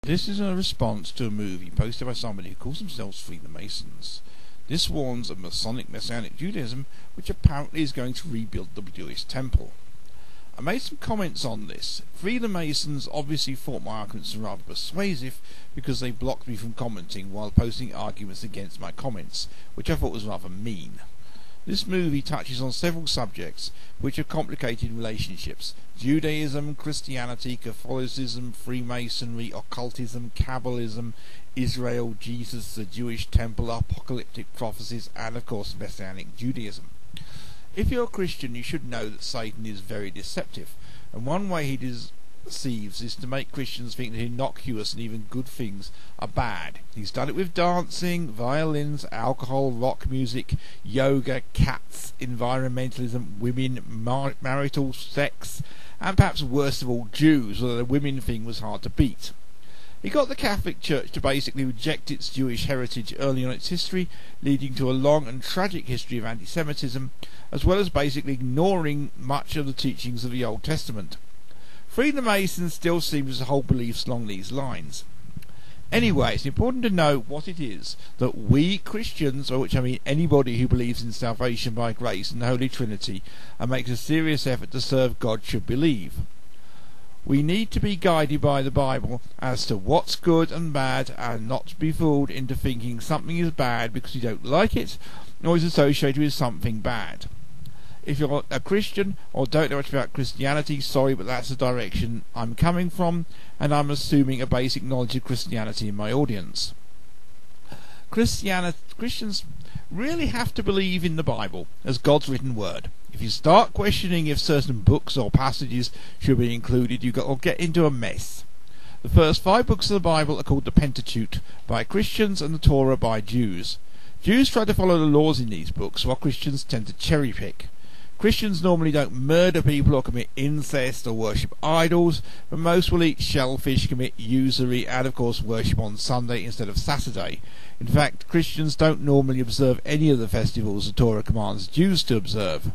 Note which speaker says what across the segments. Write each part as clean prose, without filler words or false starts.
Speaker 1: This is a response to a movie posted by somebody who calls themselves Freemasons. This warns of Masonic Messianic Judaism, which apparently is going to rebuild the Jewish temple. I made some comments on this. Freemasons obviously thought my arguments were rather persuasive because they blocked me from commenting while posting arguments against my comments, which I thought was rather mean. This movie touches on several subjects which are complicated relationships: Judaism, Christianity, Catholicism, Freemasonry, Occultism, Kabalism, Israel, Jesus, the Jewish temple, apocalyptic prophecies, and of course Messianic Judaism. If you're a Christian, you should know that Satan is very deceptive, and one way he deceives is to make Christians think that innocuous and even good things are bad. He's done it with dancing, violins, alcohol, rock music, yoga, cats, environmentalism, women, marital sex, and perhaps worst of all, Jews, although the women thing was hard to beat. He got the Catholic Church to basically reject its Jewish heritage early on in its history, leading to a long and tragic history of anti-Semitism, as well as basically ignoring much of the teachings of the Old Testament. Freemasons still seem to hold beliefs along these lines. Anyway, it's important to know what it is that we Christians, by which I mean anybody who believes in salvation by grace and the Holy Trinity and makes a serious effort to serve God, should believe. We need to be guided by the Bible as to what's good and bad, and not to be fooled into thinking something is bad because you don't like it or is associated with something bad. If you're a Christian or don't know much about Christianity, sorry, but that's the direction I'm coming from, and I'm assuming a basic knowledge of Christianity in my audience. Christians really have to believe in the Bible as God's written word. If you start questioning if certain books or passages should be included, you'll get into a mess. The first 5 books of the Bible are called the Pentateuch by Christians and the Torah by Jews. Jews try to follow the laws in these books, while Christians tend to cherry pick. Christians normally don't murder people or commit incest or worship idols, but most will eat shellfish, commit usury, and of course worship on Sunday instead of Saturday. In fact, Christians don't normally observe any of the festivals the Torah commands Jews to observe.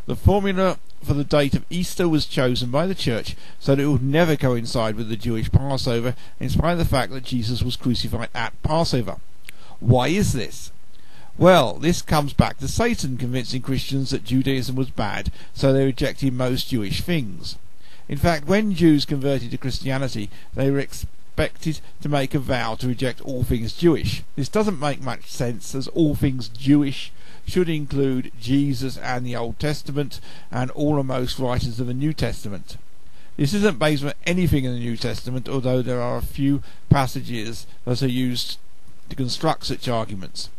Speaker 1: The formula for the date of Easter was chosen by the Church so that it would never coincide with the Jewish Passover, in spite of the fact that Jesus was crucified at Passover. Why is this? Well, this comes back to Satan convincing Christians that Judaism was bad, so they rejected most Jewish things. In fact, when Jews converted to Christianity, they were expected to make a vow to reject all things Jewish. This doesn't make much sense, as all things Jewish should include Jesus and the Old Testament and all or most writers of the New Testament. This isn't based on anything in the New Testament, although there are a few passages that are used to construct such arguments.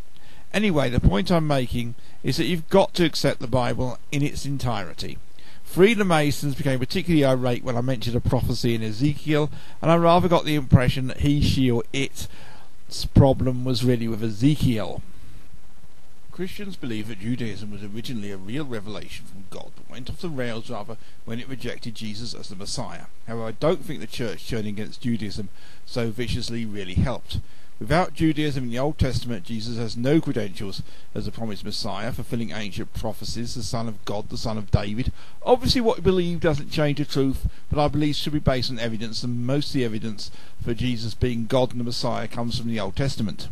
Speaker 1: Anyway, the point I'm making is that you've got to accept the Bible in its entirety. Freemasons became particularly irate when I mentioned a prophecy in Ezekiel, and I rather got the impression that he, she, or its problem was really with Ezekiel. Christians believe that Judaism was originally a real revelation from God, but went off the rails rather when it rejected Jesus as the Messiah. However, I don't think the Church turning against Judaism so viciously really helped. Without Judaism in the Old Testament, Jesus has no credentials as the promised Messiah, fulfilling ancient prophecies, the Son of God, the Son of David. Obviously what we believe doesn't change the truth, but our beliefs should be based on evidence, and most of the evidence for Jesus being God and the Messiah comes from the Old Testament.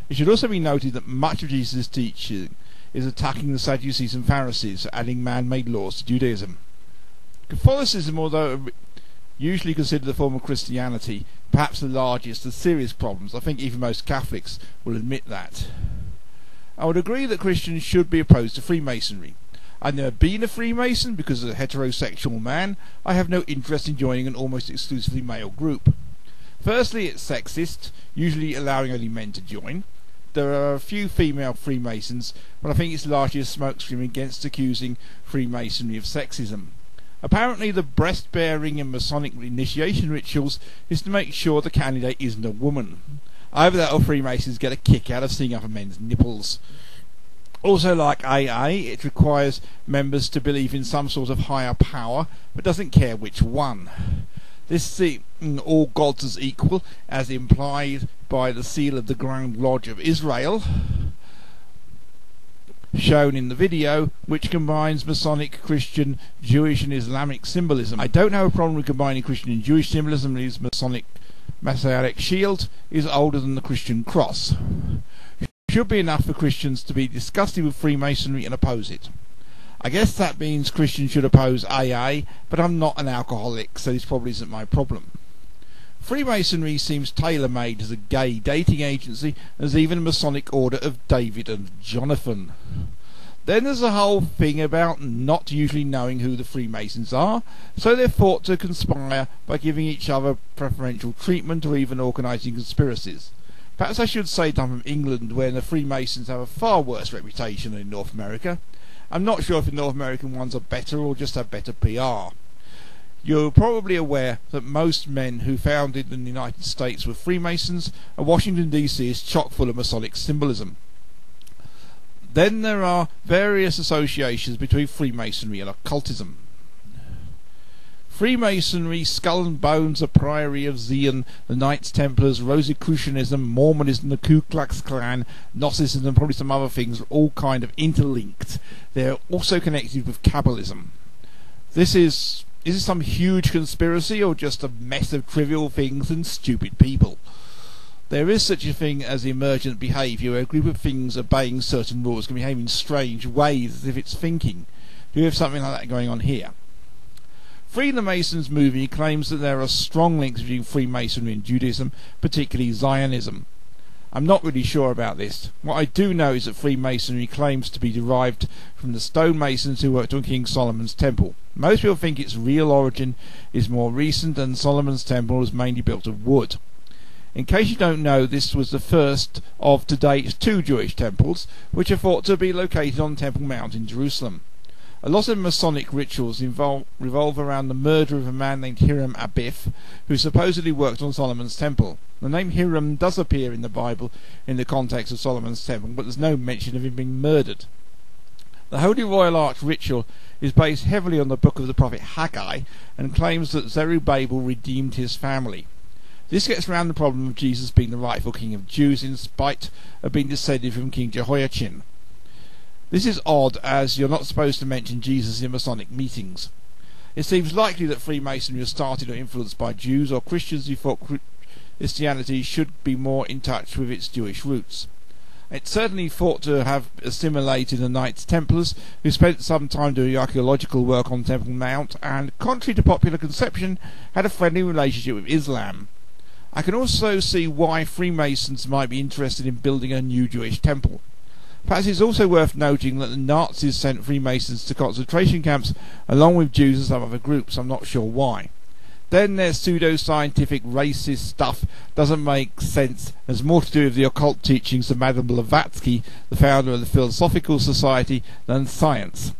Speaker 1: It should also be noted that much of Jesus' teaching is attacking the Sadducees and Pharisees for adding man-made laws to Judaism. Catholicism, although usually considered a form of Christianity, perhaps the largest of serious problems. I think even most Catholics will admit that. I would agree that Christians should be opposed to Freemasonry. I've never been a Freemason because as a heterosexual man I have no interest in joining an almost exclusively male group. Firstly, it's sexist, usually allowing only men to join. There are a few female Freemasons, but I think it's largely a smokescreen against accusing Freemasonry of sexism. Apparently the breast-bearing and Masonic initiation rituals is to make sure the candidate isn't a woman. Either that or Freemasons get a kick out of seeing other men's nipples. Also, like AA, it requires members to believe in some sort of higher power, but doesn't care which one. This seeing all gods as equal, as implied by the seal of the Grand Lodge of Israel, shown in the video, which combines Masonic, Christian, Jewish and Islamic symbolism. I don't have a problem with combining Christian and Jewish symbolism with Masonic Messianic shield is older than the Christian cross. Should be enough for Christians to be disgusted with Freemasonry and oppose it. I guess that means Christians should oppose AA, but I'm not an alcoholic, so this probably isn't my problem. Freemasonry seems tailor-made as a gay dating agency, and there's even a Masonic order of David and Jonathan. Then there's the whole thing about not usually knowing who the Freemasons are, so they're thought to conspire by giving each other preferential treatment or even organising conspiracies. Perhaps I should say done from England, where the Freemasons have a far worse reputation than in North America. I'm not sure if the North American ones are better or just have better PR. You're probably aware that most men who founded in the United States were Freemasons, and Washington DC is chock full of Masonic symbolism. Then there are various associations between Freemasonry and Occultism. Freemasonry, Skull and Bones, the Priory of Zion, the Knights Templars, Rosicrucianism, Mormonism, the Ku Klux Klan, Gnosticism, and probably some other things are all kind of interlinked. They're also connected with Kabalism. Is this some huge conspiracy or just a mess of trivial things and stupid people? There is such a thing as emergent behaviour, where a group of things obeying certain rules can behave in strange ways as if it's thinking. Do we have something like that going on here? Freemasons movie claims that there are strong links between Freemasonry and Judaism, particularly Zionism. I'm not really sure about this. What I do know is that Freemasonry claims to be derived from the stonemasons who worked on King Solomon's temple. Most people think its real origin is more recent, and Solomon's temple was mainly built of wood. In case you don't know, this was the first of to date 2 Jewish temples, which are thought to be located on Temple Mount in Jerusalem. A lot of Masonic rituals revolve around the murder of a man named Hiram Abiff, who supposedly worked on Solomon's temple. The name Hiram does appear in the Bible in the context of Solomon's temple, but there's no mention of him being murdered. The Holy Royal Arch ritual is based heavily on the book of the prophet Haggai, and claims that Zerubbabel redeemed his family. This gets around the problem of Jesus being the rightful king of Jews in spite of being descended from King Jehoiachin. This is odd, as you're not supposed to mention Jesus in Masonic meetings. It seems likely that Freemasonry was started or influenced by Jews or Christians who thought Christianity should be more in touch with its Jewish roots. It's certainly thought to have assimilated the Knights Templars, who spent some time doing archaeological work on Temple Mount, and, contrary to popular conception, had a friendly relationship with Islam. I can also see why Freemasons might be interested in building a new Jewish temple. Perhaps it's also worth noting that the Nazis sent Freemasons to concentration camps along with Jews and some other groups. I'm not sure why. Then their pseudo-scientific racist stuff doesn't make sense, has more to do with the occult teachings of Madame Blavatsky, the founder of the Philosophical Society, than science.